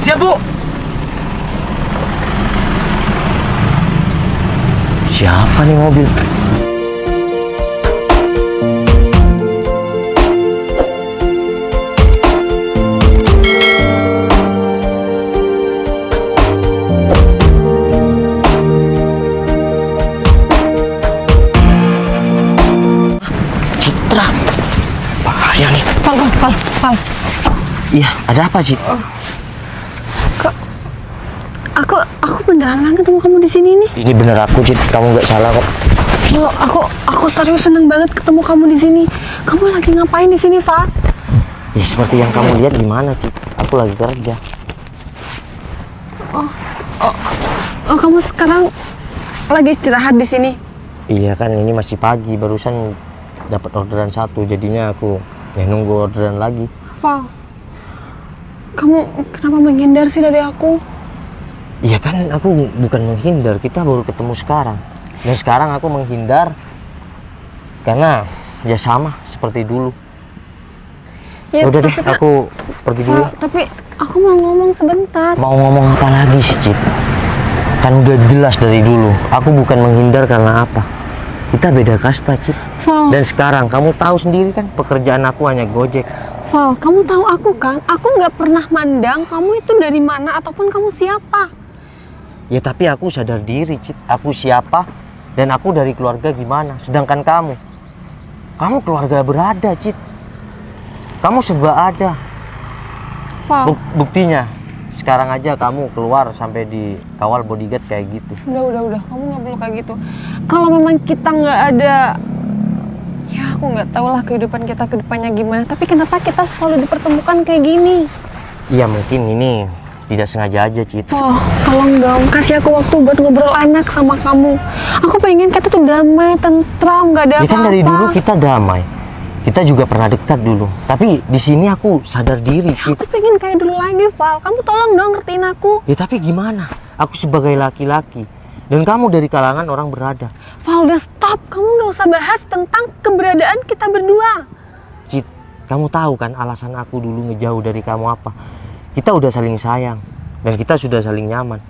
Siap, Bu. Siapa nih mobil? Citra. Bahaya nih. Pal. Iya, ada apa, Cit? Aku beneran ketemu kamu di sini nih. Ini bener aku, Cit. Kamu nggak salah kok. Aku serius seneng banget ketemu kamu di sini. Kamu lagi ngapain di sini, Fa? Ya seperti yang kamu lihat gimana, Cit. Aku lagi kerja. Oh, kamu sekarang lagi istirahat di sini. Iya kan, ini masih pagi. Barusan dapat orderan satu, jadinya aku nunggu orderan lagi. Fa, kamu kenapa menghindar sih dari aku? Iya kan, aku bukan menghindar. Kita baru ketemu sekarang. Dan sekarang aku menghindar karena ya sama seperti dulu. Ya, udah deh, tapi kan- aku pergi dulu. Tapi aku mau ngomong sebentar. Mau ngomong apa lagi sih, Cit? Kan udah jelas dari dulu. Aku bukan menghindar karena apa. Kita beda kasta, Cit. Val, Dan sekarang kamu tahu sendiri kan, pekerjaan aku hanya gojek. Val, kamu tahu aku kan? Aku nggak pernah mandang kamu itu dari mana ataupun kamu siapa. Ya tapi aku sadar diri, Cit. Aku siapa dan aku dari keluarga gimana. Sedangkan kamu keluarga berada, Cit. Kamu serba ada. Val, Buktinya, sekarang aja kamu keluar sampai dikawal bodyguard kayak gitu. udah. Kamu nggak perlu kayak gitu. Kalau memang kita nggak ada, ya aku nggak tahu lah kehidupan kita ke depannya gimana. Tapi kenapa kita selalu dipertemukan kayak gini? Iya mungkin ini tidak sengaja aja, Cit. Oh, tolong dong, kasih aku waktu buat ngobrol enak sama kamu. Aku pengen kita tuh damai, tentram, nggak ada Ya kan apa-apa. dari dulu kita damai. Kita juga pernah dekat dulu. Tapi di sini aku sadar diri, Cit. Aku pengen kayak dulu lagi, Val. Kamu tolong dong ngertiin aku. Ya tapi gimana? Aku sebagai laki-laki dan kamu dari kalangan orang berada. Val, udah stop. Kamu nggak usah bahas tentang keberadaan kita berdua. Cit, kamu tahu kan alasan aku dulu ngejauh dari kamu apa? Kita udah saling sayang dan kita sudah saling nyaman.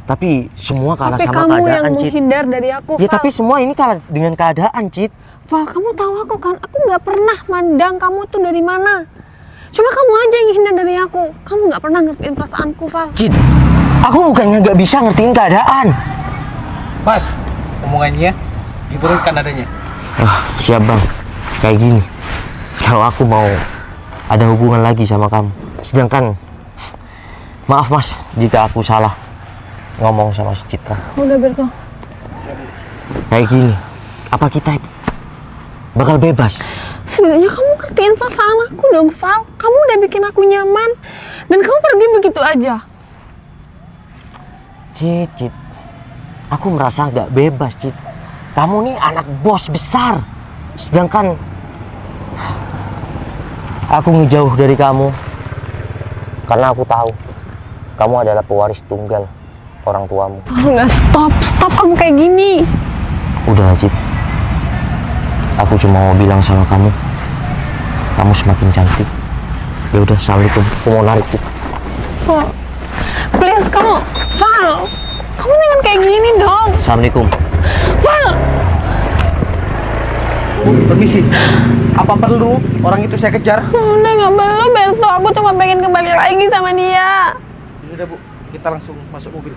Tapi semua kalah Tapi sama kamu yang keadaan, Cit. menghindar dari aku, Ya Val. tapi semua ini kalah dengan keadaan, Cit. Val, kamu tahu aku kan? Aku nggak pernah mandang kamu tuh dari mana. Cuma kamu aja yang hindar dari aku. Kamu nggak pernah ngertiin perasaanku, Val. Cit, aku bukannya nggak bisa ngertiin keadaan. Mas, omongannya diturunkan adanya. Siap bang, kayak gini. Kalau aku mau ada hubungan lagi sama kamu, sedangkan maaf mas jika aku salah ngomong sama si Citra. Udah, Berto. Kayak gini, apa kita bakal bebas? Setidaknya kamu ngertiin perasaan aku dong, Val. Kamu udah bikin aku nyaman. Dan kamu pergi begitu aja. Cit, aku merasa nggak bebas, Cit. Kamu nih anak bos besar, sedangkan aku ngejauh dari kamu karena aku tahu kamu adalah pewaris tunggal orang tuamu. Oh, udah stop kamu kayak gini. Udah, Cit. Aku cuma mau bilang sama kamu, kamu semakin cantik. Ya udah, assalamualaikum. Aku mau narik, Cit. Val, please kamu, Val. Kamu jangan kayak gini dong, Assalamualaikum. Val. Bu, permisi. Apa perlu orang itu saya kejar? Udah nggak perlu, Berto. Aku cuma pengen kembali lagi sama dia. Sudah, Bu. Kita langsung masuk mobil.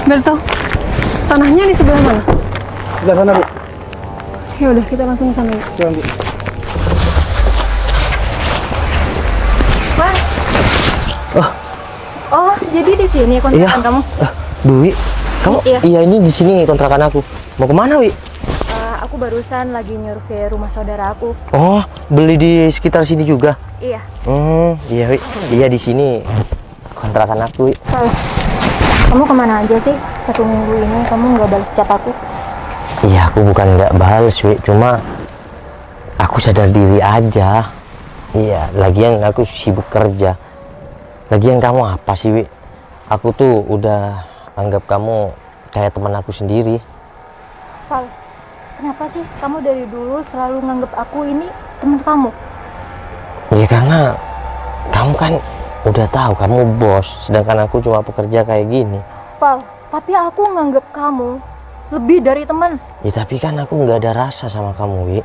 Berto, tanahnya di sebelah mana? Sebelah sana, Bu. Ya udah, kita langsung ke sana. Silakan, Bu. Oh, jadi di sini kontrakan kamu? Dwi, kamu? Iya. Iya, ini di sini kontrakan aku. Mau kemana, Wi? Aku barusan lagi nyurvei rumah saudara aku. Oh, beli di sekitar sini juga. Iya. Iya, Wi. Iya, di sini kontrakan aku, Wi. Kamu kemana aja sih? 1 minggu ini kamu nggak balas chat aku. Iya, aku bukan nggak balas, Wi. Cuma aku sadar diri aja. Iya, lagian aku sibuk kerja. Lagian kamu apa sih, Wi? Aku tuh udah anggap kamu kayak teman aku sendiri. Val, kenapa sih kamu dari dulu selalu nganggap aku ini teman kamu? Ya karena kamu kan udah tahu kamu bos, sedangkan aku cuma pekerja kayak gini. Val, tapi aku nganggap kamu lebih dari teman. Ya tapi kan aku nggak ada rasa sama kamu, Wi.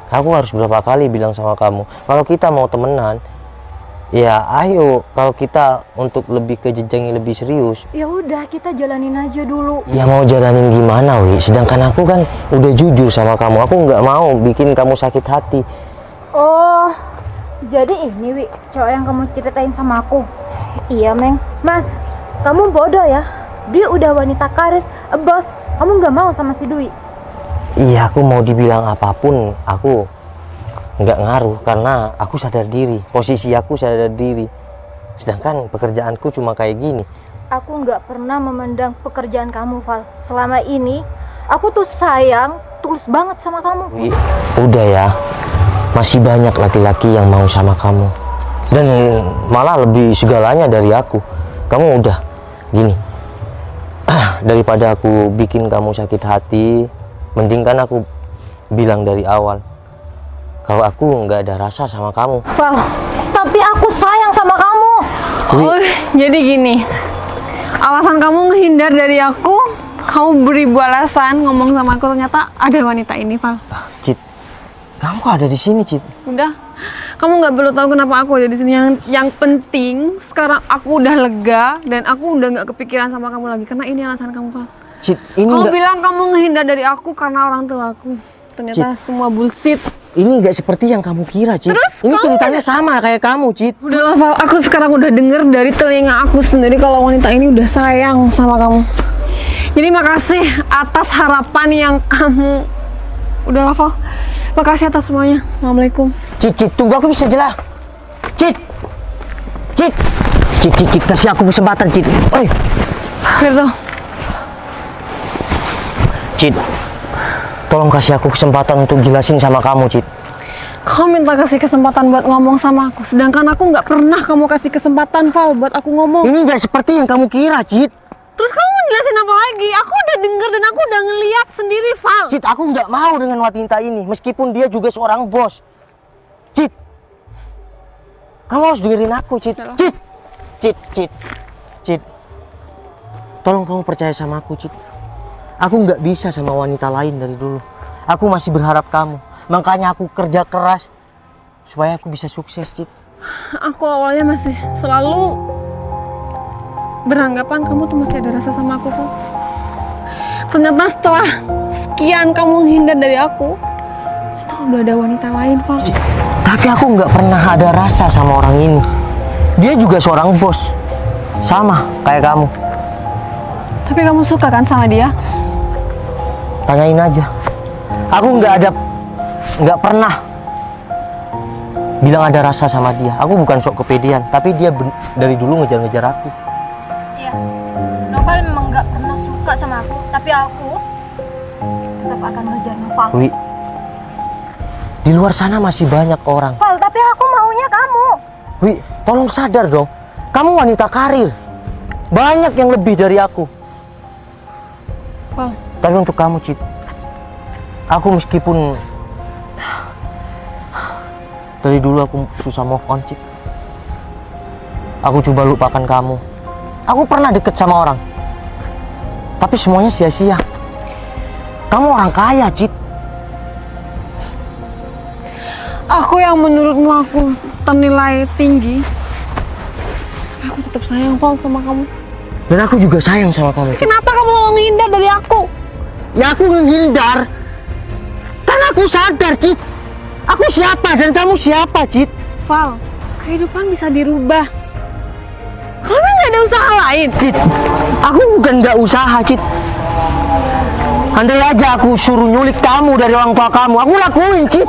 Aku harus berapa kali bilang sama kamu, kalau kita mau temenan, ya ayo, kalau kita untuk lebih ke jenjang yang lebih serius, Ya udah, kita jalanin aja dulu. ya mau jalanin gimana, Wi? Sedangkan aku kan udah jujur sama kamu, aku nggak mau bikin kamu sakit hati. Oh, jadi ini Wi, cowok yang kamu ceritain sama aku. Iya, Meng. Mas, kamu bodoh ya. Dia udah wanita karir, bos. Kamu nggak mau sama si Dwi. Iya, aku mau dibilang apapun, aku nggak ngaruh karena aku sadar diri, posisi aku sadar diri. Sedangkan pekerjaanku cuma kayak gini. Aku nggak pernah memandang pekerjaan kamu, Val. Selama ini, aku tuh sayang, tulus banget sama kamu. Wi, udah ya, masih banyak laki-laki yang mau sama kamu. Dan malah lebih segalanya dari aku. Kamu udah gini, daripada aku bikin kamu sakit hati, mending kan aku bilang dari awal kalau aku nggak ada rasa sama kamu. Val, tapi aku sayang sama kamu. Oh, jadi gini. Alasan kamu ngehindar dari aku, kamu beribu alasan ngomong sama aku, ternyata ada wanita ini, Val. Cit, kamu kok ada di sini, Cit? Udah, kamu nggak perlu tahu kenapa aku ada di sini. Yang penting sekarang aku udah lega dan aku udah nggak kepikiran sama kamu lagi karena ini alasan kamu, Val. Cit, ini Kamu nggak, bilang kamu ngehindar dari aku karena orang tua aku. Ternyata semua bullshit. ini nggak seperti yang kamu kira, Cit. Terus Ini kamu ceritanya sama kayak kamu, Cit. Udahlah, Val, aku sekarang udah denger dari telinga aku sendiri kalau wanita ini udah sayang sama kamu. Jadi makasih atas harapan yang kamu. Udahlah, Val. Makasih atas semuanya. Assalamualaikum. Cit, Cit, tunggu, aku bisa jelas. Cit, Cit, Cit, Cit, Cit, kasih aku kesempatan, Cit. Oi, Firdo, Cit, tolong kasih aku kesempatan untuk jelasin sama kamu, Cit. kamu minta kasih kesempatan buat ngomong sama aku, sedangkan aku nggak pernah kamu kasih kesempatan, Val, buat aku ngomong. Ini nggak seperti yang kamu kira, Cit. Terus kamu mau jelasin apa lagi? Aku udah denger dan aku udah ngeliat sendiri, Val. Cit, aku nggak mau dengan wanita ini, meskipun dia juga seorang bos. Cit, kamu harus dengerin aku, Cit. Cit, Cit, Cit, Cit. Tolong kamu percaya sama aku, Cit. Aku nggak bisa sama wanita lain dari dulu. Aku masih berharap kamu. Makanya aku kerja keras supaya aku bisa sukses, Cit. Aku awalnya masih selalu beranggapan kamu tuh masih ada rasa sama aku, Val. Ternyata setelah sekian kamu hindar dari aku, ternyata udah ada wanita lain, Val. Tapi aku nggak pernah ada rasa sama orang ini. Dia juga seorang bos, sama kayak kamu. Tapi kamu suka kan sama dia? Tanyain aja. Aku nggak pernah bilang ada rasa sama dia. Aku bukan sok kepedean, tapi dia dari dulu ngejar-ngejar aku. Iya, Noval memang nggak pernah suka sama aku, tapi aku tetap akan ngejar Noval. Wi, di luar sana masih banyak orang. Val, tapi aku maunya kamu. Wi, tolong sadar dong. Kamu wanita karir. Banyak yang lebih dari aku. Val, Tapi untuk kamu, Cit, aku meskipun dari dulu aku susah move on, Cit. Aku coba lupakan kamu. Aku pernah deket sama orang, tapi semuanya sia-sia. Kamu orang kaya, Cit. aku yang menurutmu aku ternilai tinggi, tapi aku tetap sayang, Val, sama kamu. Dan aku juga sayang sama kamu, Cit. Kenapa kamu mau menghindar dari aku? Ya aku menghindar karena aku sadar, Cit. Aku siapa dan kamu siapa, Cit? Val, kehidupan bisa dirubah. Kamu nggak ada usaha lain? Cit, aku bukan nggak usaha, Cit. Andai aja aku suruh nyulik kamu dari orang tua kamu, aku lakuin, Cit.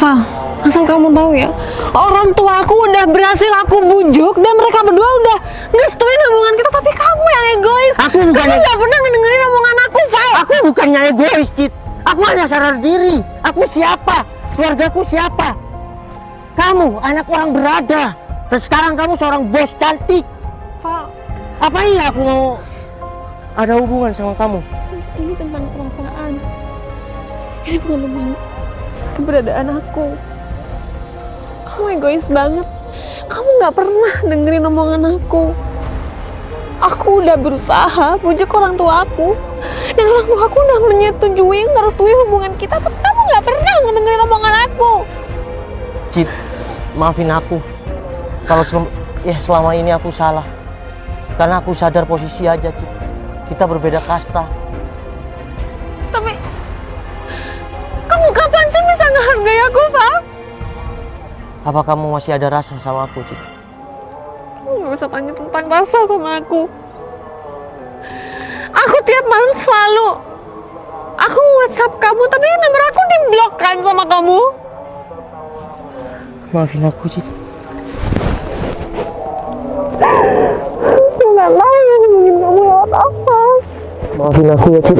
Val, asal kamu tahu ya, orang tua aku udah berhasil aku bujuk dan mereka berdua udah ngerestuin hubungan kita, tapi kamu yang egois. Aku bukan Kamu nggak pernah ngedengerin omongan aku, Val. Aku bukannya egois, Cit. Aku hanya sadar diri. Aku siapa? Keluargaku siapa? Kamu, anak orang berada. Dan sekarang kamu seorang bos cantik. Val, Apa iya aku mau ada hubungan sama kamu? ini tentang perasaan. Ini bukan tentang keberadaan aku. Kamu egois banget. Kamu nggak pernah dengerin omongan aku. Aku udah berusaha bujuk orang tua aku, dan orang tua aku udah menyetujui, ngerestui hubungan kita, tapi kamu nggak pernah ngedengerin omongan aku. Cit, maafin aku. Kalau selama ini aku salah. Karena aku sadar posisi aja, Cit. Kita berbeda kasta. Tapi kamu kapan sih bisa ngehargai aku, Val? Apa kamu masih ada rasa sama aku, Cit? Kamu gak usah tanya tentang rasa sama aku. Aku tiap malam selalu WhatsApp kamu, tapi nomor aku diblok kan sama kamu. Maafin aku, Cit. Aku gak tahu hubungin kamu lewat apa. Maafin aku ya, Cit.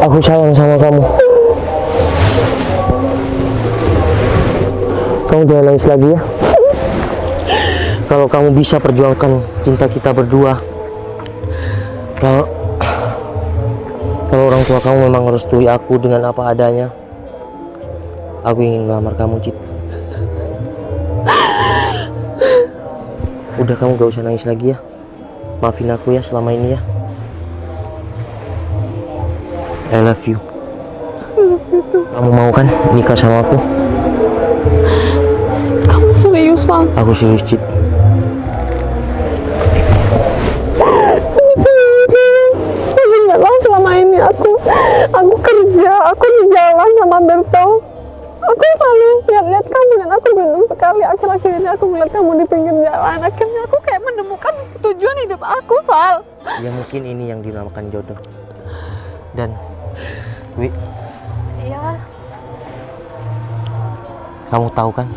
Aku sayang sama kamu. Kamu jangan nangis lagi ya. Kalau kamu bisa perjuangkan cinta kita berdua. Kalau orang tua kamu memang merestui aku dengan apa adanya, aku ingin melamar kamu, Cit. Udah, kamu gak usah nangis lagi ya. Maafin aku ya selama ini ya. I love you. Kamu mau kan nikah sama aku? Kamu serius, Val? Aku serius, Cit. Selama ini aku kerja, aku di jalan sama Berto. Aku selalu lihat kamu dan aku beruntung sekali. Akhir-akhir ini aku melihat kamu di pinggir jalan. Akhirnya aku kayak menemukan tujuan hidup aku, Val. Ya mungkin ini yang dinamakan jodoh. Dan Wi, Iya. kamu tahu kan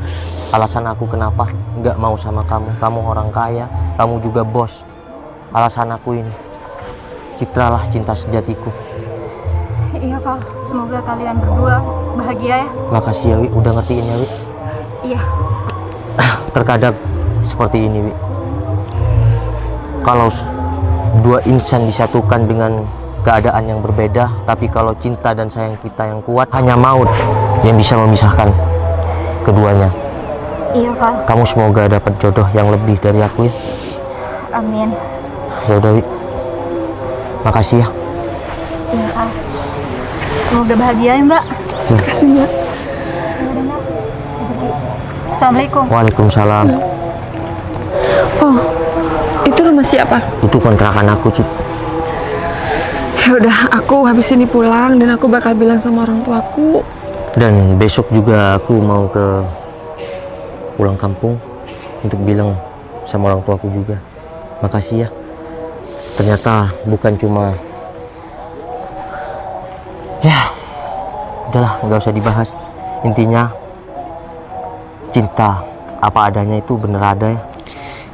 alasan aku kenapa nggak mau sama kamu? Kamu orang kaya, kamu juga bos. Alasan aku ini, Citralah cinta sejatiku. Iya, Val. Semoga kalian berdua bahagia ya. Makasih ya, Wi, udah ngertiin ya, Wi. Iya. Terkadang seperti ini, Wi. Kalau dua insan disatukan dengan keadaan yang berbeda, tapi kalau cinta dan sayang kita yang kuat, hanya maut yang bisa memisahkan keduanya. Iya, Val. Kamu semoga dapat jodoh yang lebih dari aku ya. Amin. Ya udah, Wi. Makasih ya. Iya, Val. Semoga bahagia ya, Mbak. Terima kasih, Mbak. Assalamualaikum. Waalaikumsalam. Oh, itu rumah siapa? Itu kontrakan aku, Cit. Ya udah, aku habis ini pulang dan aku bakal bilang sama orang tuaku. Dan besok juga aku mau ke pulang kampung untuk bilang sama orang tuaku juga. Makasih ya. Ternyata bukan cuma, ya udahlah, nggak usah dibahas. Intinya cinta apa adanya itu bener ada ya.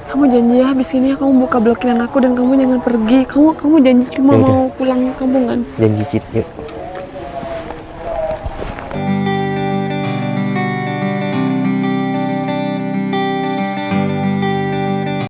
Kamu janji ya habis ini kamu buka blokiran aku dan kamu jangan pergi. Kamu janji cuma Ya udah. mau pulang kampung kan? Janji, Cit. Yuk.